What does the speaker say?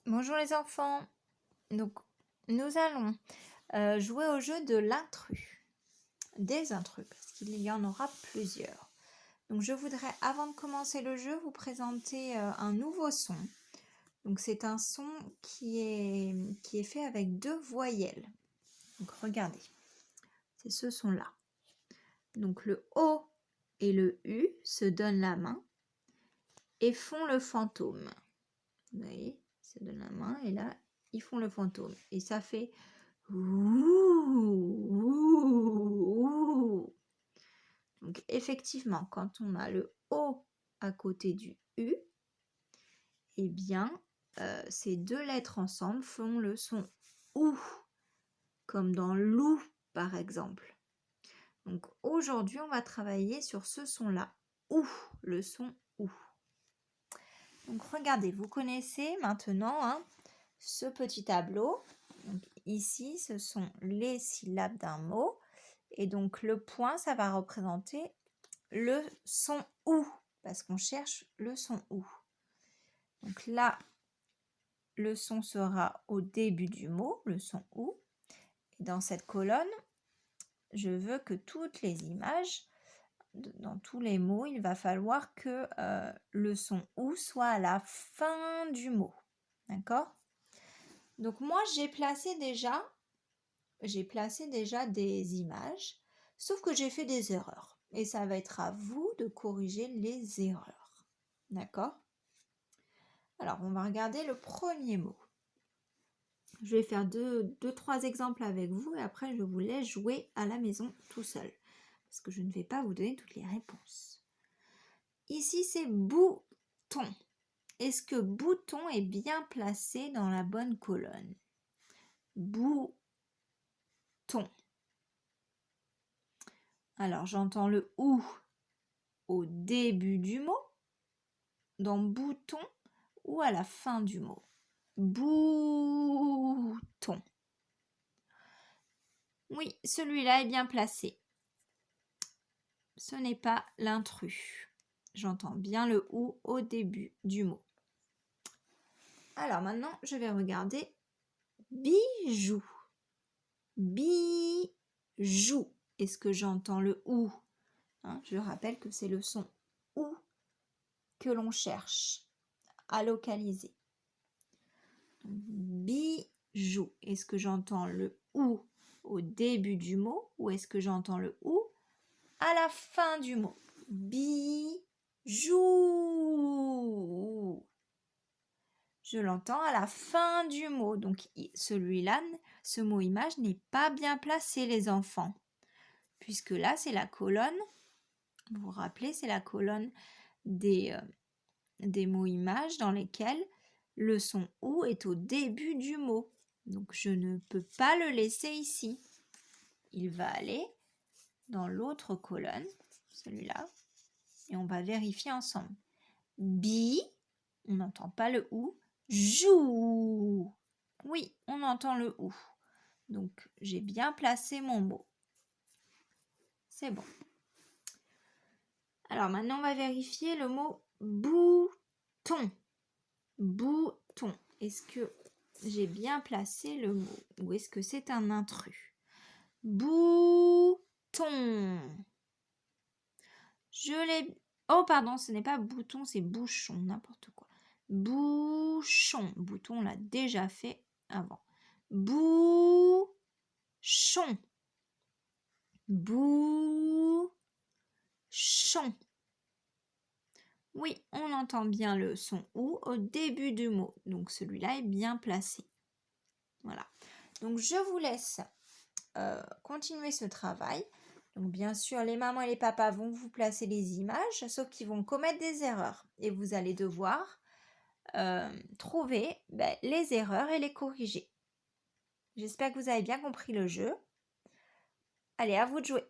Bonjour les enfants. Donc, nous allons jouer au jeu de l'intrus, des intrus, parce qu'il y en aura plusieurs. Donc, je voudrais, avant de commencer le jeu, vous présenter un nouveau son. Donc, c'est un son qui est fait avec 2 voyelles. Donc, regardez, c'est ce son-là. Donc, le O et le U se donnent la main et font le fantôme. Vous voyez, ils se donnent la main et là, ils font le fantôme. Et ça fait ouh, ouh, ouh. Donc effectivement, quand on a le O à côté du U, eh bien, ces 2 lettres ensemble font le son OU, comme dans loup par exemple. Donc aujourd'hui, on va travailler sur ce son-là, OU, le son OU. Donc regardez, vous connaissez maintenant ce petit tableau. Donc, ici, ce sont les syllabes d'un mot. Et donc, le point, ça va représenter le son OU, parce qu'on cherche le son OU. Donc là, le son sera au début du mot, le son OU. Et dans cette colonne, je veux que toutes les images, dans tous les mots, il va falloir que le son OU soit à la fin du mot. D'accord ? Donc moi, j'ai placé déjà des images, sauf que j'ai fait des erreurs. Et ça va être à vous de corriger les erreurs. D'accord ? Alors, on va regarder le premier mot. Je vais faire deux, trois exemples avec vous et après, je vous laisse jouer à la maison tout seul. Parce que je ne vais pas vous donner toutes les réponses. Ici, c'est bouton. Est-ce que bouton est bien placé dans la bonne colonne ? Bouton. Alors, j'entends le OU au début du mot, dans bouton, ou à la fin du mot. Bouton. Oui, celui-là est bien placé. Ce n'est pas l'intrus. J'entends bien le OU au début du mot. Alors maintenant, je vais regarder bijou. Bijou. Est-ce que j'entends le OU ? Je rappelle que c'est le son OU que l'on cherche à localiser. Bijou. Est-ce que j'entends le OU au début du mot ou est-ce que j'entends le OU à la fin du mot ? Bijou. Je l'entends à la fin du mot. Donc celui-là, ce mot image n'est pas bien placé les enfants. Puisque là, c'est la colonne, vous vous rappelez, c'est la colonne des mots images dans lesquels le son OU est au début du mot. Donc je ne peux pas le laisser ici. Il va aller dans l'autre colonne, celui-là, et on va vérifier ensemble. Bi, on n'entend pas le OU. Joue. Oui, on entend le OU. Donc j'ai bien placé mon mot. C'est bon. Alors maintenant on va vérifier le mot bouton. Bouton. Est-ce que j'ai bien placé le mot ou est-ce que c'est un intrus ? Bouton. Je l'ai... Oh pardon, ce n'est pas bouton, c'est bouchon, n'importe quoi. Bouchon. Bouton, on l'a déjà fait avant. Bouchon. Bouchon. Oui, on entend bien le son OU au début du mot. Donc celui-là est bien placé. Voilà. Donc je vous laisse continuer ce travail. Donc bien sûr, les mamans et les papas vont vous placer les images, sauf qu'ils vont commettre des erreurs. Et vous allez devoir trouver les erreurs et les corriger. J'espère que vous avez bien compris le jeu. Allez, à vous de jouer.